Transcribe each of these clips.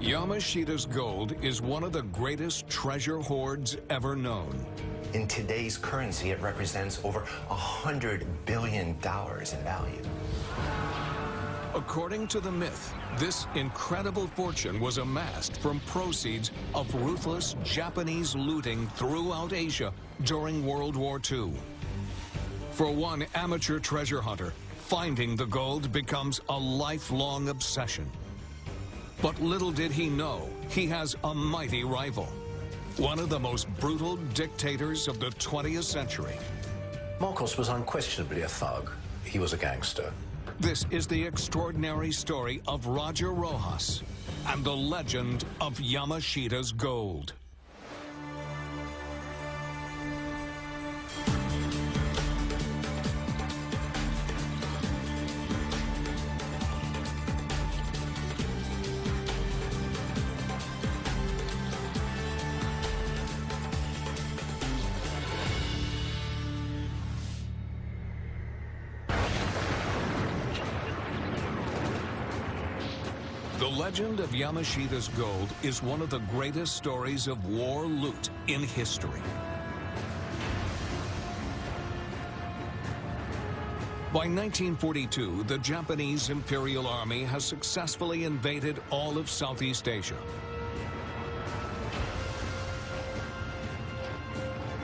Yamashita's gold is one of the greatest treasure hoards ever known. In today's currency, it represents over $100 billion in value. According to the myth, this incredible fortune was amassed from proceeds of ruthless Japanese looting throughout Asia during World War II. For one amateur treasure hunter, finding the gold becomes a lifelong obsession. But little did he know, he has a mighty rival. One of the most brutal dictators of the 20th century. Marcos was unquestionably a thug. He was a gangster. This is the extraordinary story of Roger Rojas and the legend of Yamashita's gold. The legend of Yamashita's gold is one of the greatest stories of war loot in history. By 1942, the Japanese Imperial Army has successfully invaded all of Southeast Asia.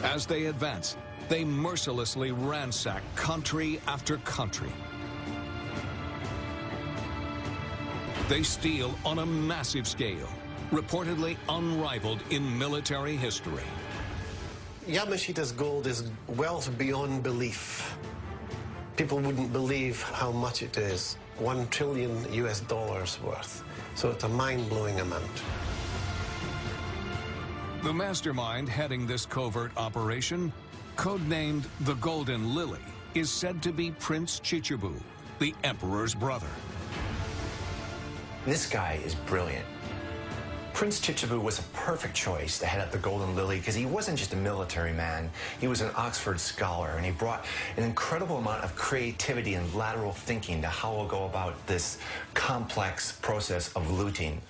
As they advance, they mercilessly ransack country after country. They steal on a massive scale, reportedly unrivaled in military history. Yamashita's gold is wealth beyond belief. People wouldn't believe how much it is. $1 trillion worth. So it's a mind-blowing amount. The mastermind heading this covert operation, codenamed the Golden Lily, is said to be Prince Chichibu, the emperor's brother. This guy is brilliant. Prince Chichibu was a perfect choice to head up the Golden Lily because he wasn't just a military man. He was an Oxford scholar, and he brought an incredible amount of creativity and lateral thinking to how we'll go about this complex process of looting.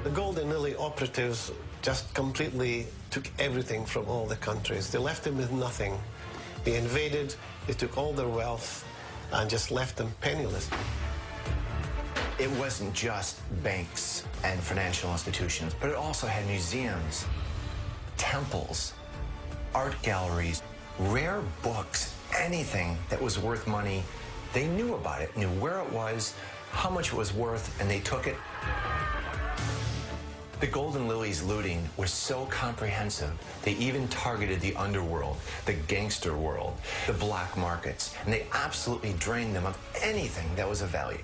The Golden Lily operatives just completely took everything from all the countries. They left them with nothing. They invaded, they took all their wealth, and just left them penniless. It wasn't just banks and financial institutions, but it also had museums, temples, art galleries, rare books, anything that was worth money. They knew about it, knew where it was, how much it was worth, and they took it. The Golden Lily's looting was so comprehensive, they even targeted the underworld, the gangster world, the black markets, and they absolutely drained them of anything that was of value.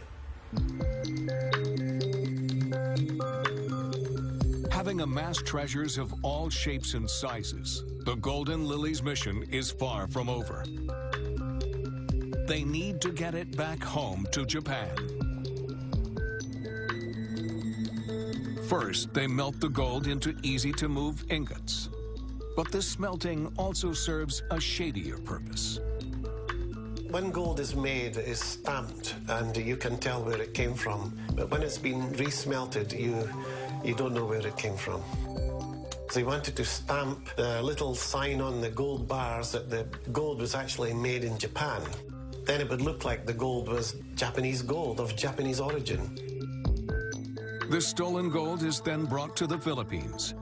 Having amassed treasures of all shapes and sizes, the Golden Lily's mission is far from over. They need to get it back home to Japan. First, they melt the gold into easy-to-move ingots. But this smelting also serves a shadier purpose. When gold is made, it's stamped, and you can tell where it came from. But when it's been resmelted, you don't know where it came from. So he wanted to stamp the little sign on the gold bars that the gold was actually made in Japan. Then it would look like the gold was Japanese gold of Japanese origin. The stolen gold is then brought to the Philippines.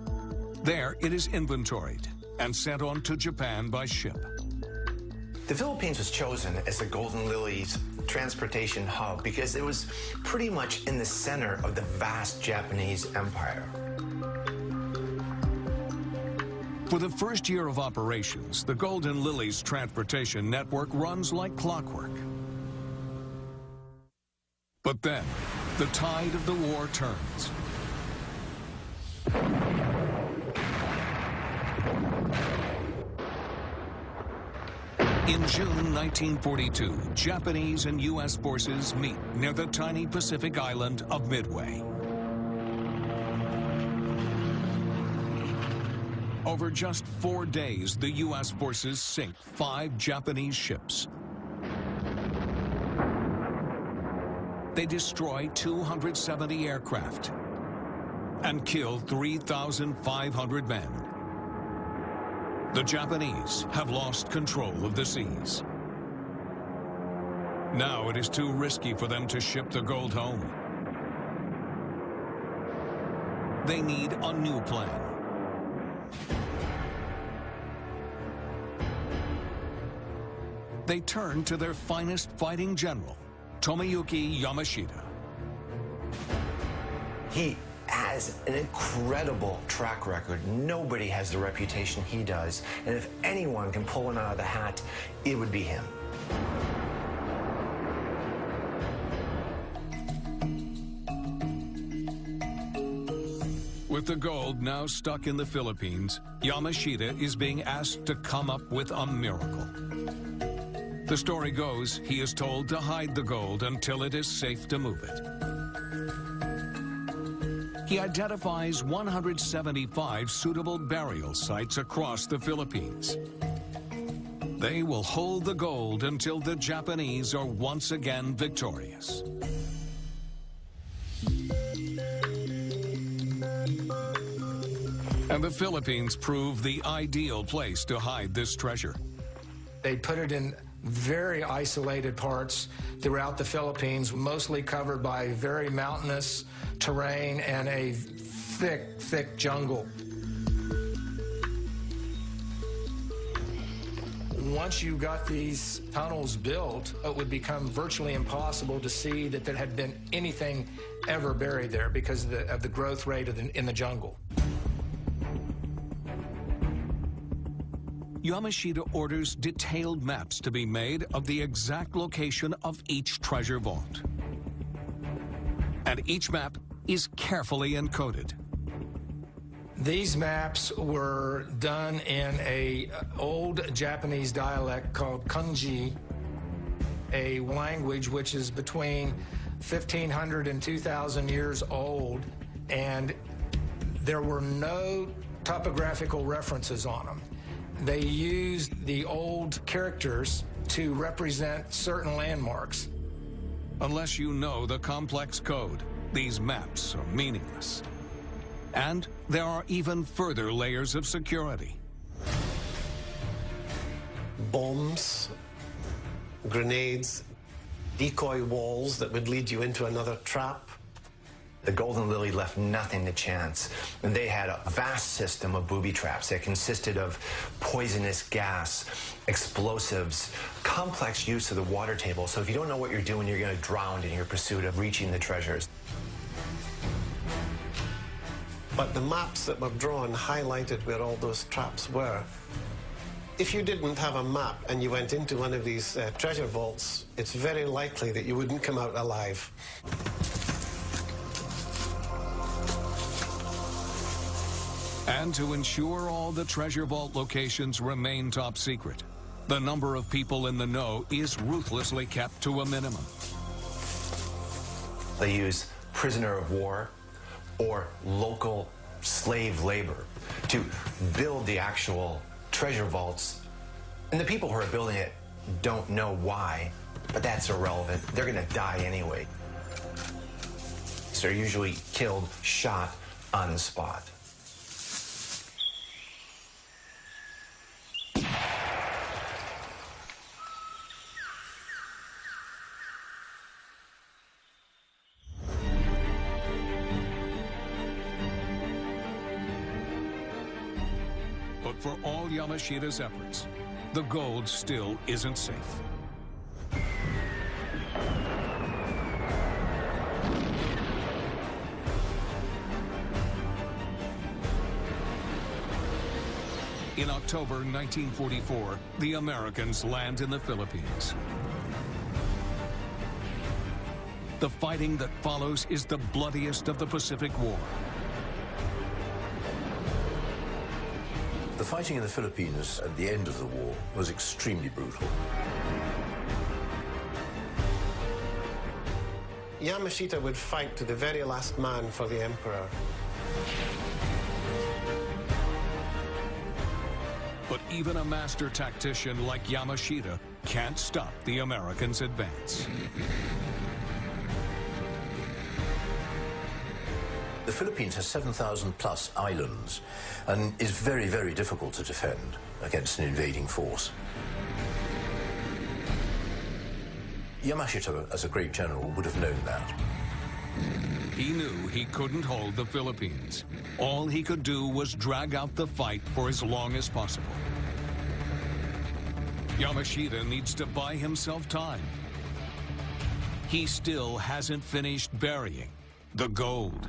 There, it is inventoried and sent on to Japan by ship. The Philippines was chosen as the Golden Lily's transportation hub because it was pretty much in the center of the vast Japanese empire. For the first year of operations, the Golden Lily's transportation network runs like clockwork. But then, the tide of the war turns. In June 1942, Japanese and U.S. forces meet near the tiny Pacific island of Midway. Over just 4 days, the U.S. forces sink 5 Japanese ships. they destroy 270 aircraft and kill 3,500 men. The Japanese have lost control of the seas. Now it is too risky for them to ship the gold home. They need a new plan. They turn to their finest fighting general, Tomoyuki Yamashita. He has an incredible track record. Nobody has the reputation he does. And if anyone can pull one out of the hat, it would be him. With the gold now stuck in the Philippines, Yamashita is being asked to come up with a miracle. The story goes, he is told to hide the gold until it is safe to move it. He identifies 175 suitable burial sites across the Philippines. They will hold the gold until the Japanese are once again victorious. And the Philippines prove the ideal place to hide this treasure. They put it in very isolated parts throughout the Philippines, mostly covered by very mountainous terrain and a thick, thick jungle. Once you got these tunnels built, it would become virtually impossible to see that there had been anything ever buried there because of the growth rate in the jungle. Yamashita orders detailed maps to be made of the exact location of each treasure vault. And each map is carefully encoded. These maps were done in an old Japanese dialect called kanji, a language which is between 1,500 and 2,000 years old, and there were no topographical references on them. They used the old characters to represent certain landmarks. Unless you know the complex code, these maps are meaningless. And there are even further layers of security. Bombs, grenades, decoy walls that would lead you into another trap. The Golden Lily left nothing to chance. And they had a vast system of booby traps that consisted of poisonous gas, explosives, complex use of the water table. So if you don't know what you're doing, you're going to drown in your pursuit of reaching the treasures. But the maps that were drawn highlighted where all those traps were. If you didn't have a map and you went into one of these treasure vaults, it's very likely that you wouldn't come out alive. And to ensure all the treasure vault locations remain top secret, the number of people in the know is ruthlessly kept to a minimum. They use prisoner of war or local slave labor to build the actual treasure vaults. And the people who are building it don't know why, but that's irrelevant. They're going to die anyway. So they're usually killed, shot on the spot. But for all Yamashita's efforts, the gold still isn't safe. In October 1944, the Americans land in the Philippines. The fighting that follows is the bloodiest of the Pacific War. The fighting in the Philippines at the end of the war was extremely brutal. Yamashita would fight to the very last man for the emperor. But even a master tactician like Yamashita can't stop the Americans' advance. The Philippines has 7,000 plus islands and is very, very difficult to defend against an invading force. Yamashita, as a great general, would have known that. He knew he couldn't hold the Philippines. All he could do was drag out the fight for as long as possible. Yamashita needs to buy himself time. He still hasn't finished burying the gold.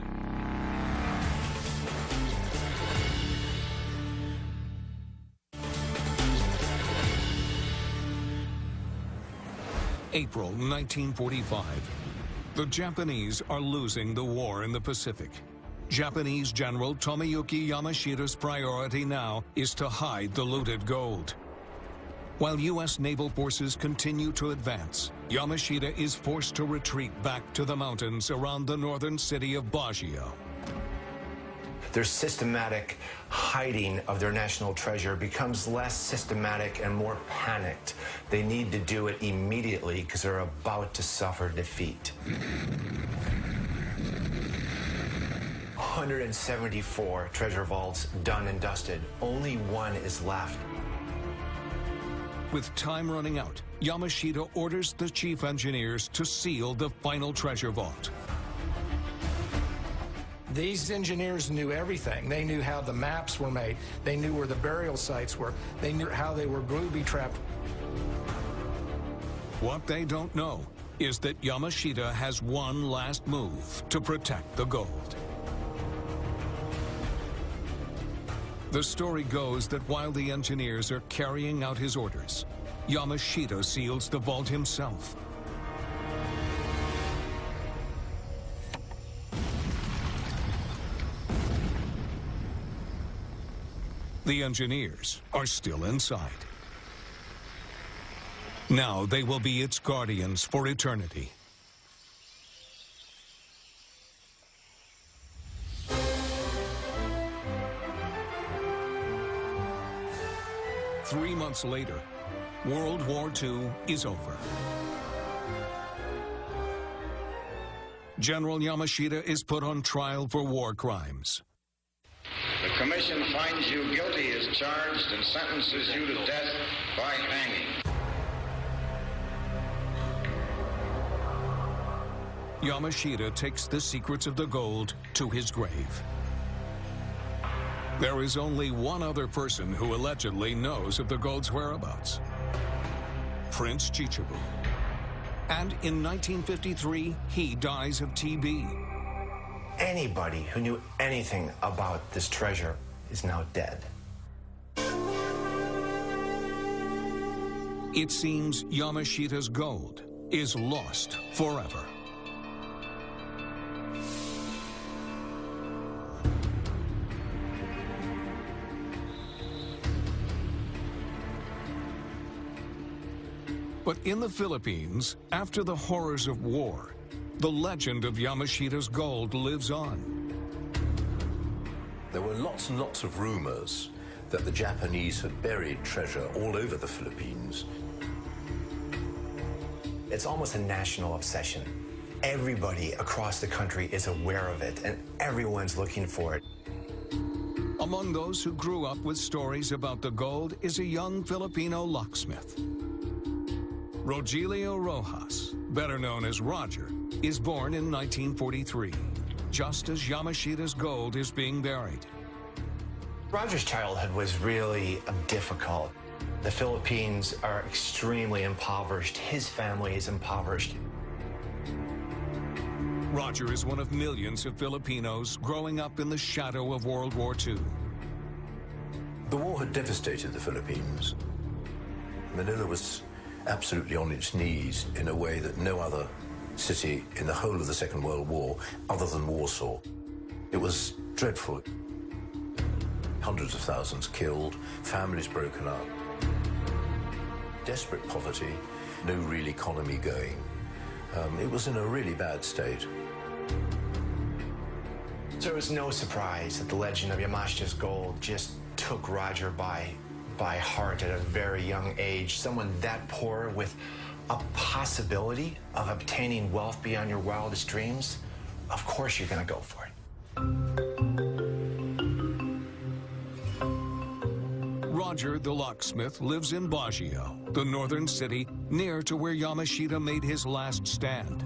April 1945. The Japanese are losing the war in the Pacific. Japanese General Tomoyuki Yamashita's priority now is to hide the looted gold. While U.S. naval forces continue to advance, Yamashita is forced to retreat back to the mountains around the northern city of Baguio. Their systematic hiding of their national treasure becomes less systematic and more panicked. They need to do it immediately because they're about to suffer defeat. 174 treasure vaults done and dusted. Only one is left. With time running out, Yamashita orders the chief engineers to seal the final treasure vault. These engineers knew everything. They knew how the maps were made. They knew where the burial sites were. They knew how they were booby-trapped. What they don't know is that Yamashita has one last move to protect the gold. The story goes that while the engineers are carrying out his orders, Yamashita seals the vault himself. The engineers are still inside. Now they will be its guardians for eternity. Three months later, World War II is over. General Yamashita is put on trial for war crimes. The commission finds you guilty as charged and sentences you to death by hanging. Yamashita takes the secrets of the gold to his grave. There is only one other person who allegedly knows of the gold's whereabouts: Prince Chichibu. And in 1953, he dies of TB. Anybody who knew anything about this treasure is now dead. It seems Yamashita's gold is lost forever. But in the Philippines, after the horrors of war, the legend of Yamashita's gold lives on. There were lots and lots of rumors that the Japanese had buried treasure all over the Philippines. It's almost a national obsession. Everybody across the country is aware of it, and everyone's looking for it. Among those who grew up with stories about the gold is a young Filipino locksmith. Rogelio Rojas, better known as Roger, is born in 1943, just as Yamashita's gold is being buried. Roger's childhood was really difficult. The Philippines are extremely impoverished. His family is impoverished. Roger is one of millions of Filipinos growing up in the shadow of World War II. The war had devastated the Philippines. Manila was absolutely on its knees in a way that no other city in the whole of the Second World War, other than Warsaw. It was dreadful. Hundreds of thousands killed, families broken up, desperate poverty, no real economy going. It was in a really bad state. So it was no surprise that the legend of Yamashita's gold just took Roger by heart at a very young age. Someone that poor with a possibility of obtaining wealth beyond your wildest dreams, of course you're going to go for it. Roger the locksmith lives in Baguio, the northern city near to where Yamashita made his last stand.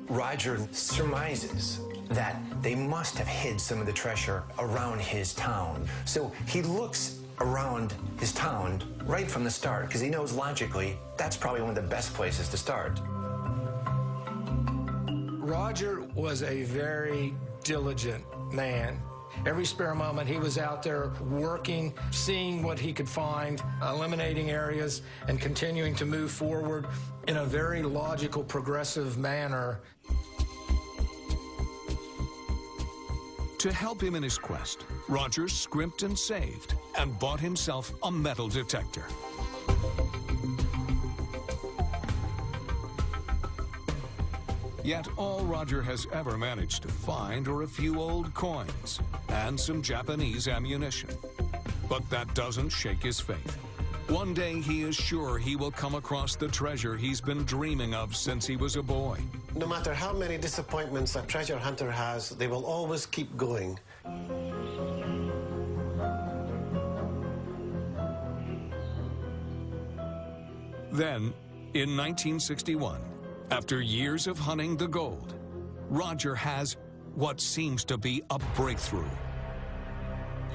Roger surmises that they must have hid some of the treasure around his town. So he looks around his town right from the start, because he knows logically that's probably one of the best places to start. Roger was a very diligent man. Every spare moment he was out there working, seeing what he could find, eliminating areas, and continuing to move forward in a very logical, progressive manner. To help him in his quest, Roger scrimped and saved and bought himself a metal detector. Yet all Roger has ever managed to find are a few old coins and some Japanese ammunition. But that doesn't shake his faith. One day he is sure he will come across the treasure he's been dreaming of since he was a boy. No matter how many disappointments a treasure hunter has, they will always keep going. Then, in 1961, after years of hunting the gold, Roger has what seems to be a breakthrough.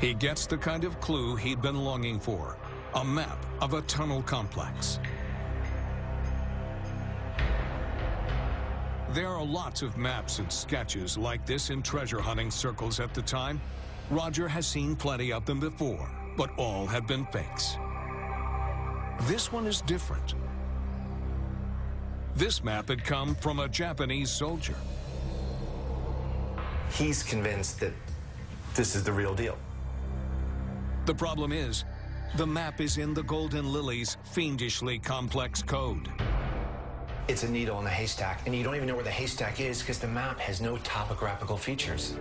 He gets the kind of clue he'd been longing for, a map of a tunnel complex. There are lots of maps and sketches like this in treasure hunting circles at the time. Roger has seen plenty of them before, but all have been fakes. This one is different. This map had come from a Japanese soldier. He's convinced that this is the real deal. The problem is, the map is in the Golden Lily's fiendishly complex code. It's a needle in a haystack, and you don't even know where the haystack is because the map has no topographical features.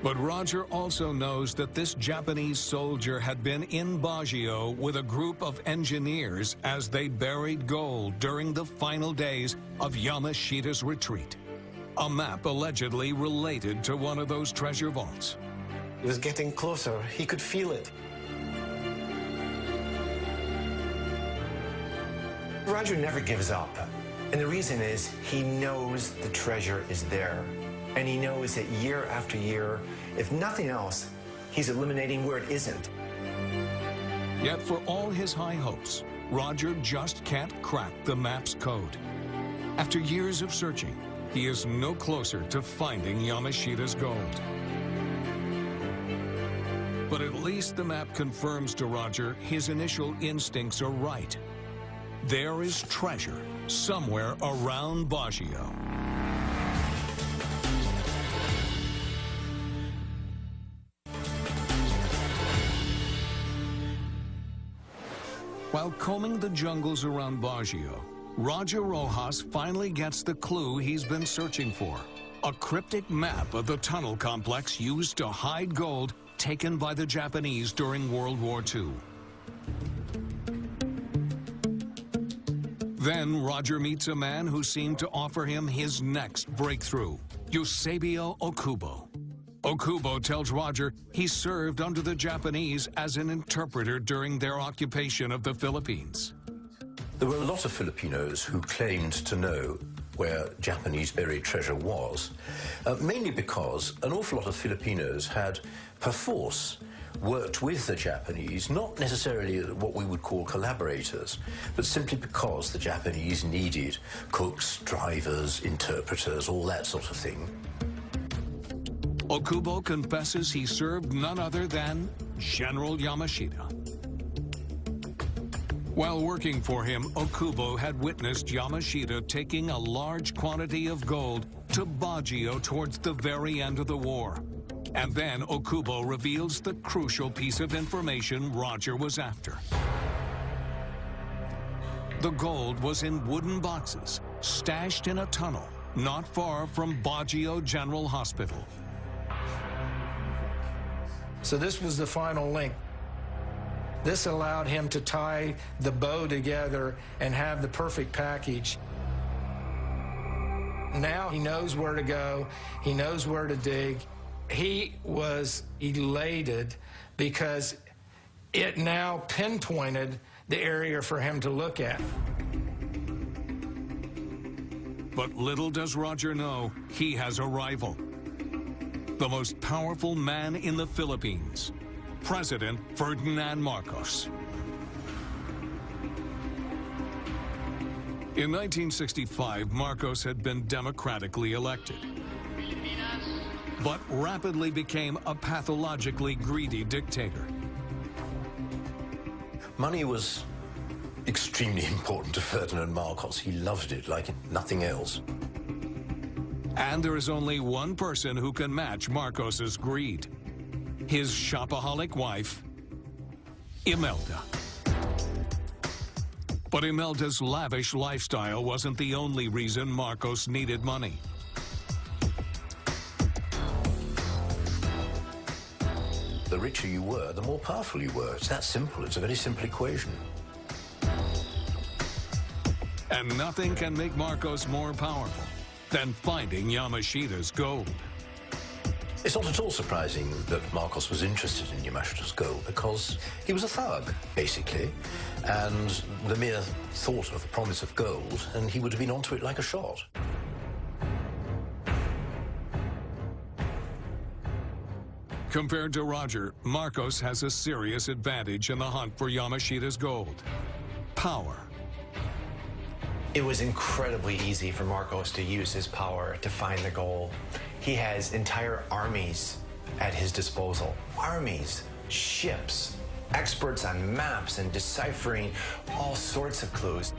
But Roger also knows that this Japanese soldier had been in Baguio with a group of engineers as they buried gold during the final days of Yamashita's retreat. A map allegedly related to one of those treasure vaults. He was getting closer. He could feel it. Roger never gives up. And the reason is he knows the treasure is there. And he knows that year after year, if nothing else, he's eliminating where it isn't. Yet for all his high hopes, Roger just can't crack the map's code. After years of searching, he is no closer to finding Yamashita's gold. But at least the map confirms to Roger his initial instincts are right. There is treasure somewhere around Baguio. While combing the jungles around Baguio, Roger Rojas finally gets the clue he's been searching for. A cryptic map of the tunnel complex used to hide gold taken by the Japanese during World War II. Then Roger meets a man who seemed to offer him his next breakthrough, Eusebio Okubo. Okubo tells Roger he served under the Japanese as an interpreter during their occupation of the Philippines. There were a lot of Filipinos who claimed to know where Japanese buried treasure was, mainly because an awful lot of Filipinos had, perforce, worked with the Japanese, not necessarily what we would call collaborators, but simply because the Japanese needed cooks, drivers, interpreters, all that sort of thing. Okubo confesses he served none other than General Yamashita. While working for him, Okubo had witnessed Yamashita taking a large quantity of gold to Baguio towards the very end of the war. And then Okubo reveals the crucial piece of information Roger was after. The gold was in wooden boxes, stashed in a tunnel not far from Baguio General Hospital. So this was the final link. This allowed him to tie the bow together and have the perfect package. Now he knows where to go, he knows where to dig, He was elated because it now pinpointed the area for him to look at. But little does Roger know, he has a rival. The most powerful man in the Philippines, President Ferdinand Marcos. In 1965, Marcos had been democratically elected, but rapidly became a pathologically greedy dictator. Money was extremely important to Ferdinand Marcos. He loved it like nothing else. And there is only one person who can match Marcos's greed: his shopaholic wife, Imelda. But Imelda's lavish lifestyle wasn't the only reason Marcos needed money. The richer you were, the more powerful you were. It's that simple. It's a very simple equation. And nothing can make Marcos more powerful than finding Yamashita's gold. It's not at all surprising that Marcos was interested in Yamashita's gold, because he was a thug, basically, and the mere thought of the promise of gold, and he would have been onto it like a shot. Compared to Roger, Marcos has a serious advantage in the hunt for Yamashita's gold: power. It was incredibly easy for Marcos to use his power to find the gold. He has entire armies at his disposal. Armies, ships, experts on maps and deciphering all sorts of clues.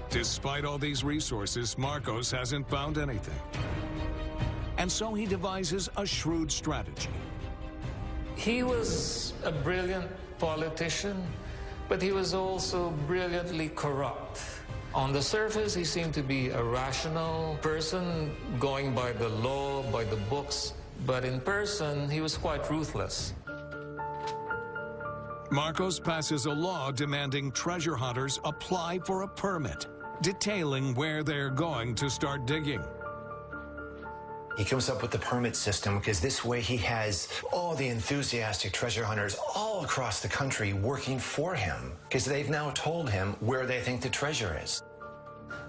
Despite all these resources, Marcos hasn't found anything. And so he devises a shrewd strategy. He was a brilliant politician, but he was also brilliantly corrupt. On the surface, he seemed to be a rational person, going by the law, by the books, but in person, he was quite ruthless. Marcos passes a law demanding treasure hunters apply for a permit, detailing where they're going to start digging. He comes up with the permit system because this way he has all the enthusiastic treasure hunters all across the country working for him, because they've now told him where they think the treasure is.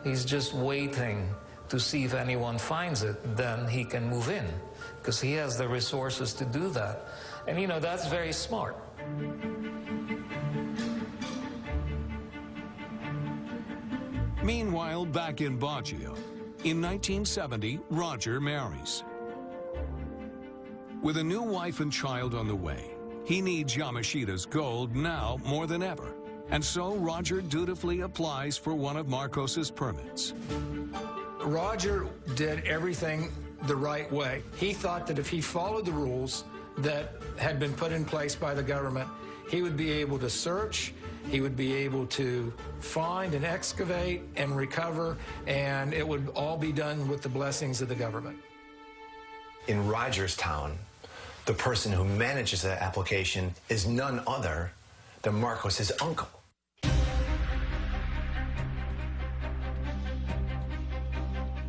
He's just waiting to see if anyone finds it, then he can move in, because he has the resources to do that. And you know, that's very smart. Meanwhile, back in Baguio, in 1970, Roger marries. With a new wife and child on the way, he needs Yamashita's gold now more than ever. And so Roger dutifully applies for one of Marcos's permits. Roger did everything the right way. He thought that if he followed the rules that had been put in place by the government, he would be able to search, he would be able to find and excavate and recover, and it would all be done with the blessings of the government. In Roger's town, the person who manages that application is none other than Marcos's uncle.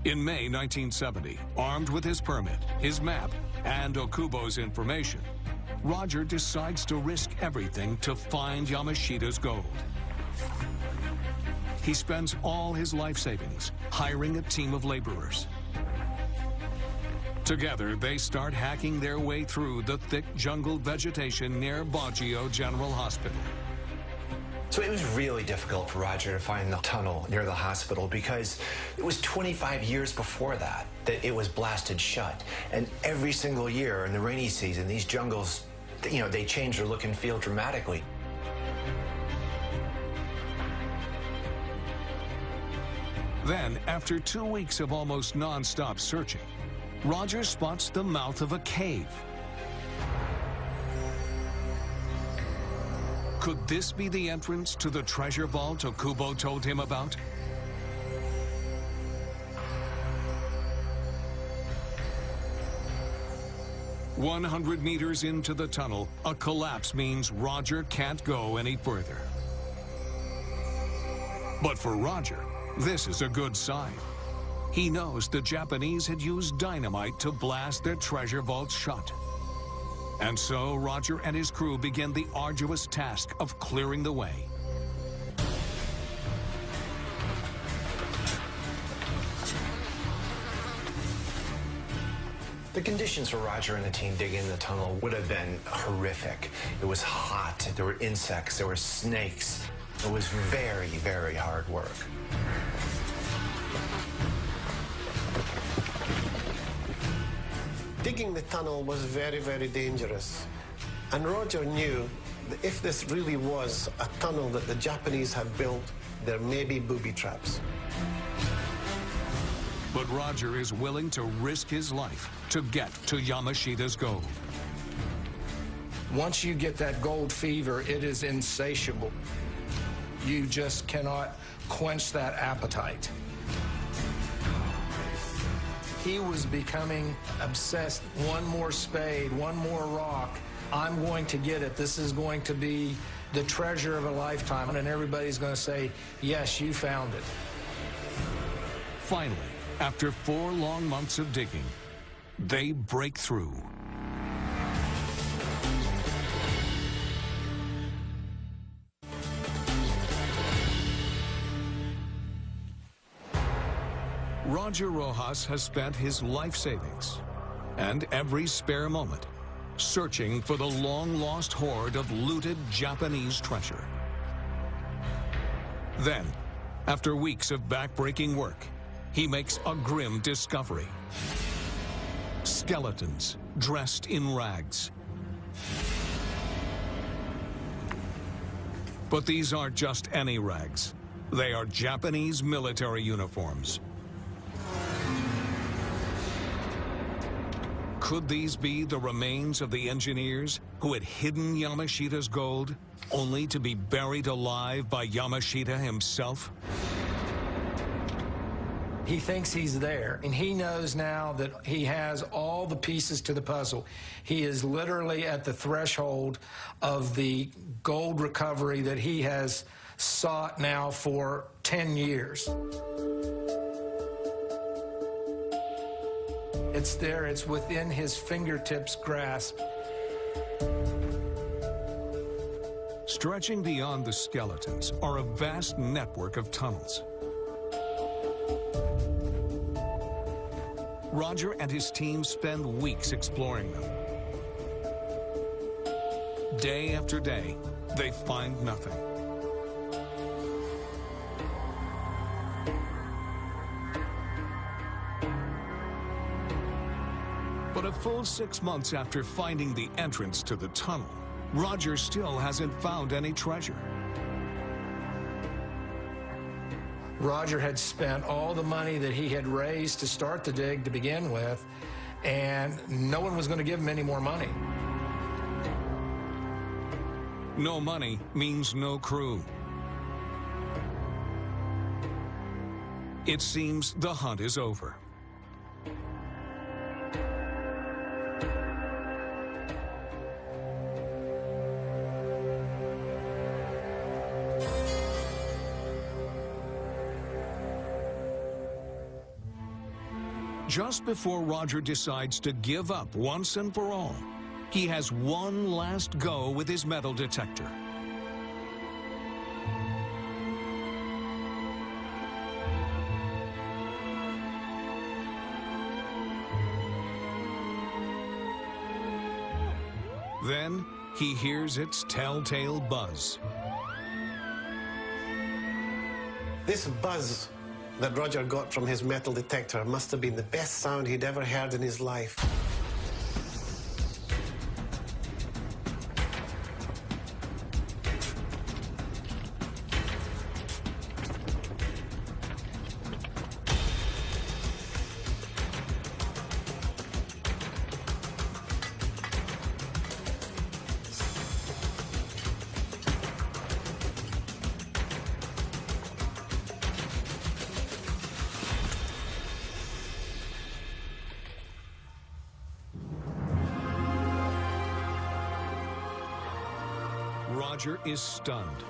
In May 1970, armed with his permit, his map, and Okubo's information, Roger decides to risk everything to find Yamashita's gold. He spends all his life savings hiring a team of laborers. Together, they start hacking their way through the thick jungle vegetation near Baguio General Hospital. So it was really difficult for Roger to find the tunnel near the hospital, because it was 25 years before that it was blasted shut. And every single year in the rainy season, these jungles, you know, they change their look and feel dramatically. Then, after 2 weeks of almost non-stop searching, Roger spots the mouth of a cave. Could this be the entrance to the treasure vault Okubo told him about? "100 meters into the tunnel, a collapse means Roger can't go any further. But for Roger, this is a good sign. He knows the Japanese had used dynamite to blast their treasure vault shut. And so Roger and his crew begin the arduous task of clearing the way. The conditions for Roger and the team digging the tunnel would have been horrific. It was hot, there were insects, there were snakes. It was very, very hard work. Digging the tunnel was very, very dangerous. And Roger knew that if this really was a tunnel that the Japanese had built, there may be booby traps. But Roger is willing to risk his life to get to Yamashita's gold. Once you get that gold fever, it is insatiable. You just cannot quench that appetite. He was becoming obsessed. One more spade, one more rock. I'm going to get it. This is going to be the treasure of a lifetime. And everybody's going to say, yes, you found it. Finally, after 4 long months of digging, they break through. Roger Rojas has spent his life savings and every spare moment searching for the long-lost hoard of looted Japanese treasure. Then, after weeks of back-breaking work, he makes a grim discovery. Skeletons dressed in rags. But these aren't just any rags. They are Japanese military uniforms. Could these be the remains of the engineers who had hidden Yamashita's gold, only to be buried alive by Yamashita himself? He thinks he's there, and he knows now that he has all the pieces to the puzzle. He is literally at the threshold of the gold recovery that he has sought now for 10 years. It's there, it's within his fingertips' grasp. Stretching beyond the skeletons are a vast network of tunnels. Roger and his team spend weeks exploring them. Day after day, they find nothing. But a full 6 months after finding the entrance to the tunnel, Roger still hasn't found any treasure. Roger had spent all the money that he had raised to start the dig to begin with, and no one was going to give him any more money. No money means no crew. It seems the hunt is over. Just before Roger decides to give up once and for all, he has one last go with his metal detector. Then he hears its telltale buzz. This buzz that Roger got from his metal detector must have been the best sound he'd ever heard in his life. Roger is stunned.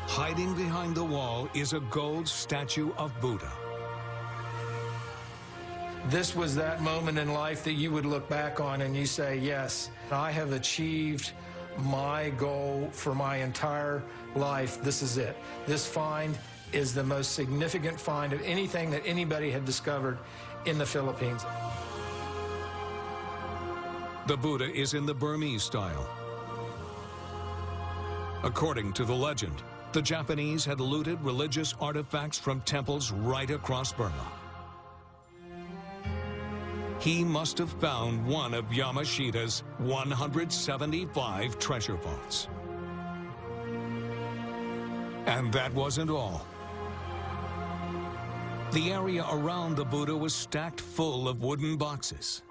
Hiding behind the wall is a gold statue of Buddha. This was that moment in life that you would look back on and you say, yes, I have achieved my goal for my entire life. This is it. This find is the most significant find of anything that anybody had discovered in the Philippines. The Buddha is in the Burmese style. According to the legend, the Japanese had looted religious artifacts from temples right across Burma. He must have found one of Yamashita's 175 treasure vaults. And that wasn't all. The area around the Buddha was stacked full of wooden boxes.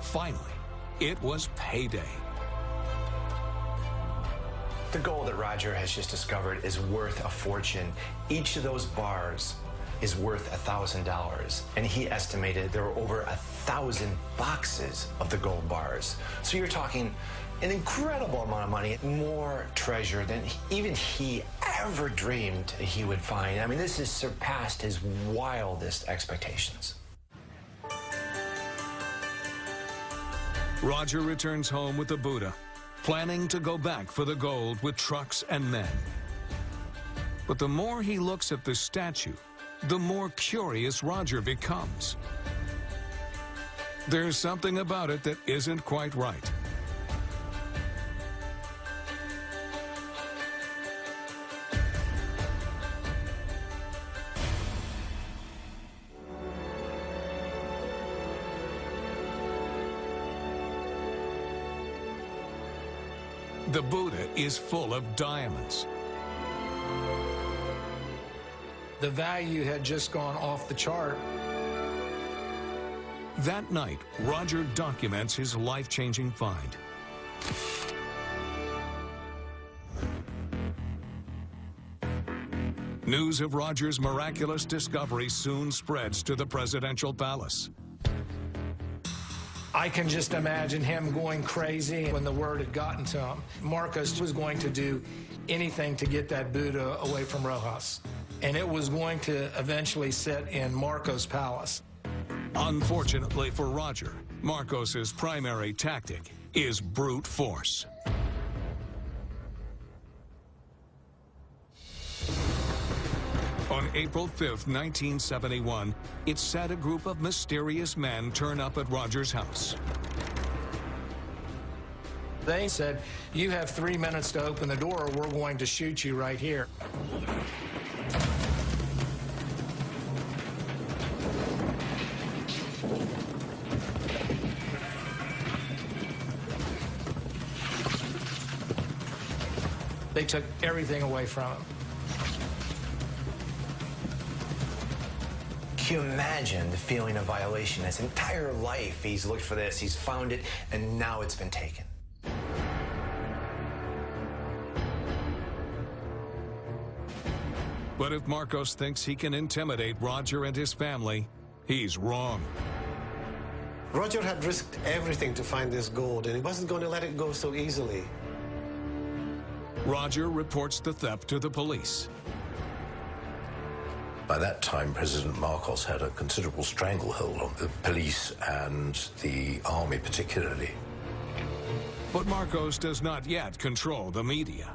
Finally, it was payday. The gold that Roger has just discovered is worth a fortune. Each of those bars is worth $1,000, and he estimated there were over 1,000 boxes of the gold bars. So you're talking an incredible amount of money, more treasure than even he ever dreamed he would find. I mean, this has surpassed his wildest expectations. Roger returns home with the Buddha, planning to go back for the gold with trucks and men. But the more he looks at the statue, the more curious Roger becomes. There's something about it that isn't quite right. The Buddha is full of diamonds. The value had just gone off the chart. That night, Roger documents his life-changing find. News of Roger's miraculous discovery soon spreads to the presidential palace. I can just imagine him going crazy when the word had gotten to him. Marcos was going to do anything to get that Buddha away from Rojas. And it was going to eventually sit in Marcos' palace. Unfortunately for Roger, Marcos's primary tactic is brute force. On April 5th, 1971, it's said a group of mysterious men turn up at Roger's house. They said, you have 3 minutes to open the door or we're going to shoot you right here. They took everything away from him. Can you imagine the feeling of violation? His entire life, he's looked for this, he's found it, and now it's been taken. But if Marcos thinks he can intimidate Roger and his family, he's wrong. Roger had risked everything to find this gold, and he wasn't going to let it go so easily. Roger reports the theft to the police. By that time, President Marcos had a considerable stranglehold on the police and the army particularly. But Marcos does not yet control the media.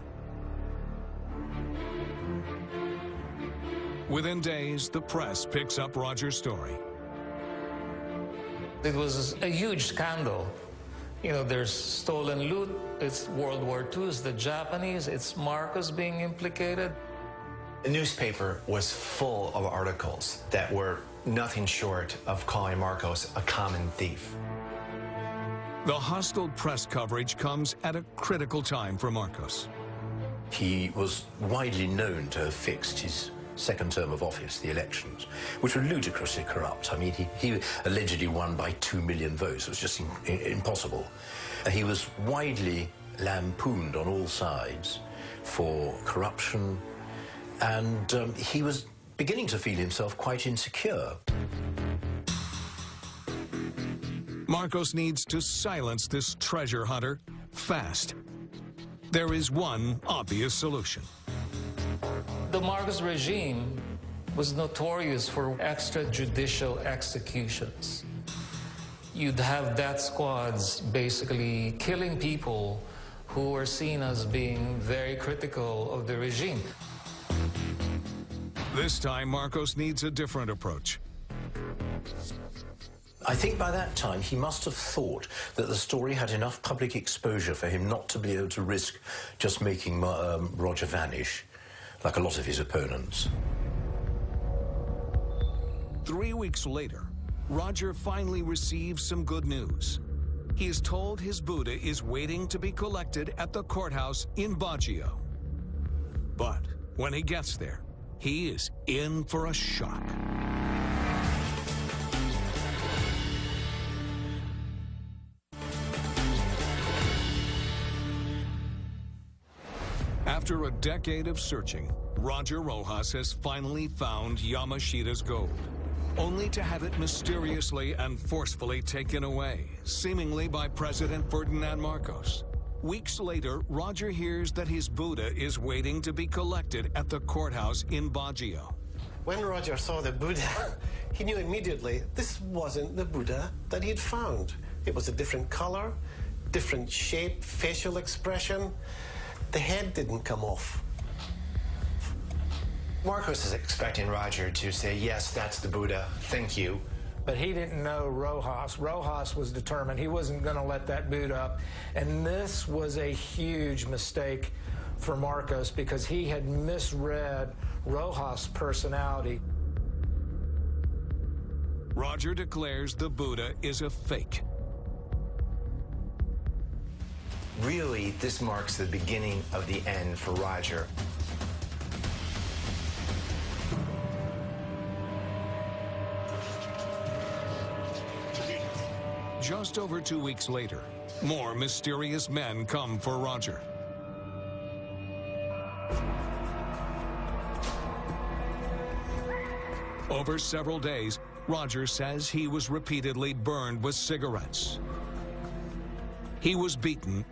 Within days, the press picks up Roger's story. It was a huge scandal. You know, there's stolen loot, it's World War II, it's the Japanese, it's Marcos being implicated. The newspaper was full of articles that were nothing short of calling Marcos a common thief. The hostile press coverage comes at a critical time for Marcos. He was widely known to have fixed his second term of office, the elections, which were ludicrously corrupt. I mean, he allegedly won by 2 million votes. It was just impossible. He was widely lampooned on all sides for corruption, and he was beginning to feel himself quite insecure. Marcos needs to silence this treasure hunter fast. There is one obvious solution. The Marcos regime was notorious for extrajudicial executions. You'd have death squads basically killing people who were seen as being very critical of the regime. This time, Marcos needs a different approach. I think by that time he must have thought that the story had enough public exposure for him not to be able to risk just making Roger vanish, like a lot of his opponents. 3 weeks later, Roger finally receives some good news. He is told his Buddha is waiting to be collected at the courthouse in Baguio. But when he gets there, he is in for a shock. After a decade of searching, Roger Rojas has finally found Yamashita's gold, only to have it mysteriously and forcefully taken away, seemingly by President Ferdinand Marcos. Weeks later, Roger hears that his Buddha is waiting to be collected at the courthouse in Baguio. When Roger saw the Buddha, he knew immediately this wasn't the Buddha that he'd found. It was a different color, different shape, facial expression. The head didn't come off. Marcos is expecting Roger to say, yes, that's the Buddha, thank you. But he didn't know Rojas. Rojas was determined he wasn't going to let that Buddha up. And this was a huge mistake for Marcos because he had misread Rojas' personality. Roger declares the Buddha is a fake. Really, this marks the beginning of the end for Roger. Just over 2 weeks later, more mysterious men come for Roger. Over several days, Roger says he was repeatedly burned with cigarettes. He was beaten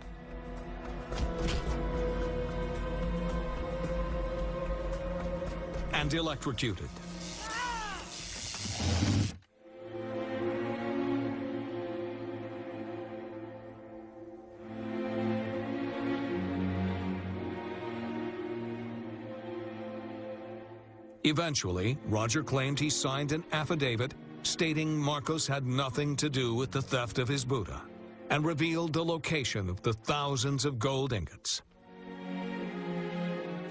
and electrocuted. Eventually, Roger claimed he signed an affidavit stating Marcos had nothing to do with the theft of his Buddha, and revealed the location of the thousands of gold ingots.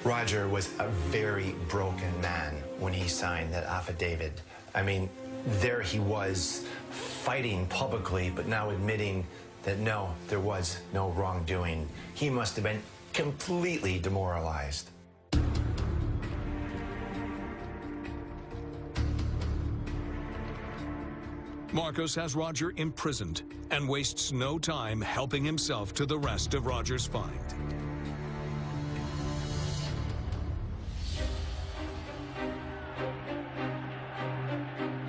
Roger was a very broken man when he signed that affidavit. I mean, there he was fighting publicly, but now admitting that no, there was no wrongdoing. He must have been completely demoralized. Marcos has Roger imprisoned and wastes no time helping himself to the rest of Roger's find.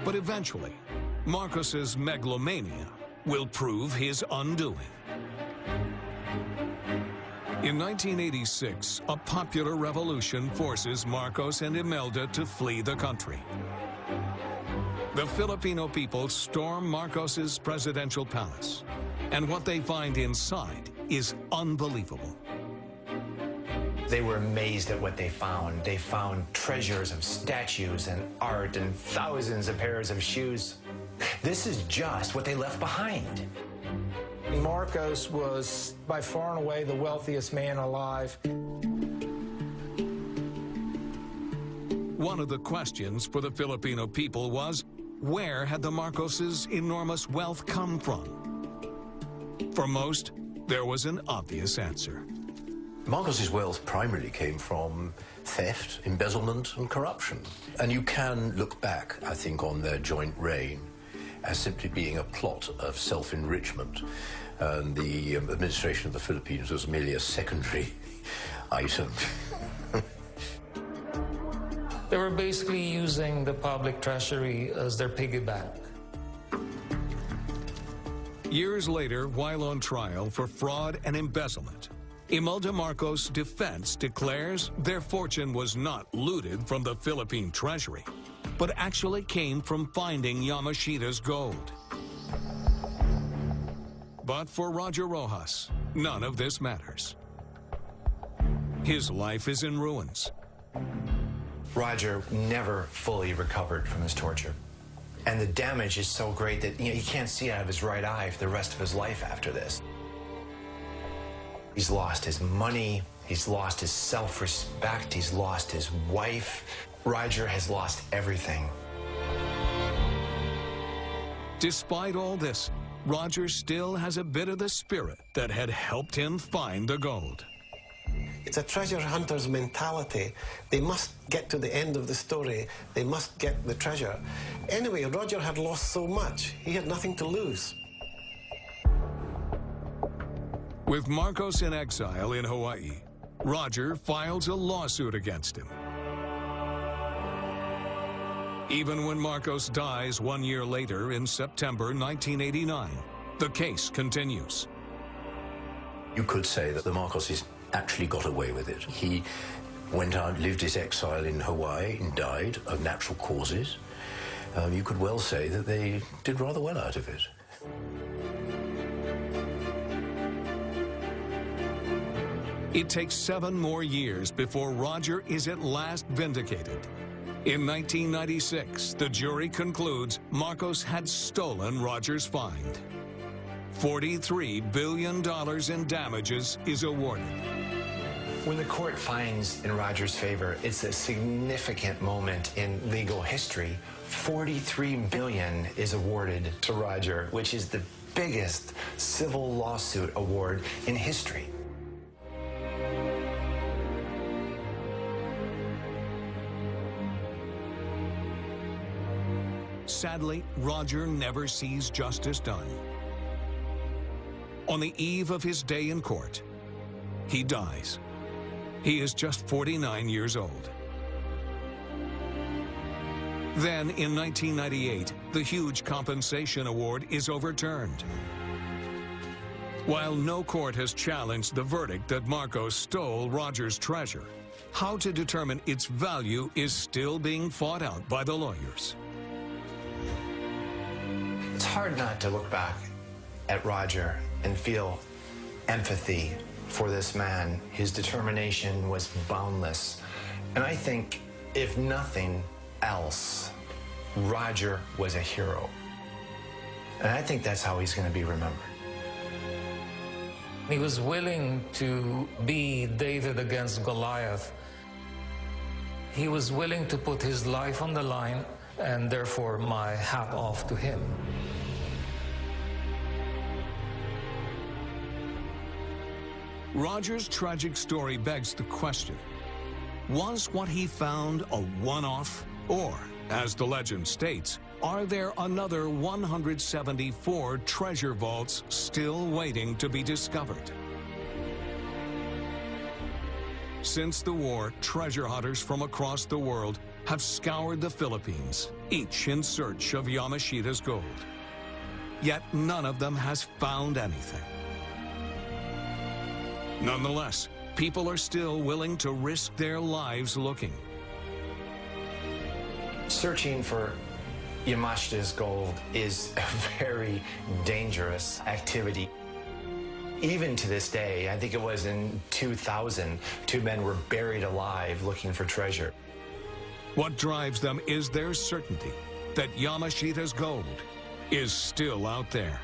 But eventually, Marcos's megalomania will prove his undoing. In 1986, a popular revolution forces Marcos and Imelda to flee the country. The Filipino people storm Marcos's presidential palace, and what they find inside is unbelievable. They were amazed at what they found. They found treasures of statues and art and thousands of pairs of shoes. This is just what they left behind. Marcos was by far and away the wealthiest man alive. One of the questions for the Filipino people was, where had the Marcoses' enormous wealth come from? For most, there was an obvious answer. Marcos's wealth primarily came from theft, embezzlement, and corruption. And you can look back, I think, on their joint reign as simply being a plot of self-enrichment. And the administration of the Philippines was merely a secondary item. They were basically using the public treasury as their piggy bank. Years later, while on trial for fraud and embezzlement, Imelda Marcos' defense declares their fortune was not looted from the Philippine treasury, but actually came from finding Yamashita's gold. But for Roger Rojas, none of this matters. His life is in ruins. Roger never fully recovered from his torture. And the damage is so great that he can't see out of his right eye for the rest of his life after this. He's lost his money, he's lost his self-respect, he's lost his wife. Roger has lost everything. Despite all this, Roger still has a bit of the spirit that had helped him find the gold. It's a treasure hunter's mentality. They must get to the end of the story. They must get the treasure. Anyway, Roger had lost so much, he had nothing to lose. With Marcos in exile in Hawaii, Roger files a lawsuit against him. Even when Marcos dies 1 year later in September 1989, the case continues. You could say that the Marcoses actually got away with it. He went out, lived his exile in Hawaii and died of natural causes. You could well say that they did rather well out of it. It takes 7 more years before Roger is at last vindicated. In 1996, the jury concludes Marcos had stolen Roger's find. $43 billion in damages is awarded. When the court finds in Roger's favor, it's a significant moment in legal history. $43 billion is awarded to Roger, which is the biggest civil lawsuit award in history. Sadly, Roger never sees justice done. On the eve of his day in court, he dies. He is just 49 years old. Then, in 1998, the huge compensation award is overturned. While no court has challenged the verdict that Marcos stole Roger's treasure, how to determine its value is still being fought out by the lawyers. It's hard not to look back at Roger and feel empathy for this man. His determination was boundless. And I think, if nothing else, Roger was a hero. And I think that's how he's going to be remembered. He was willing to be David against Goliath. He was willing to put his life on the line, and therefore my hat off to him. Roger's tragic story begs the question, was what he found a one-off? Or, as the legend states, are there another 174 treasure vaults still waiting to be discovered? Since the war, treasure hunters from across the world have scoured the Philippines, each in search of Yamashita's gold. Yet none of them has found anything. Nonetheless, people are still willing to risk their lives looking. Searching for Yamashita's gold is a very dangerous activity. Even to this day, I think it was in 2000, 2 men were buried alive looking for treasure. What drives them is their certainty that Yamashita's gold is still out there.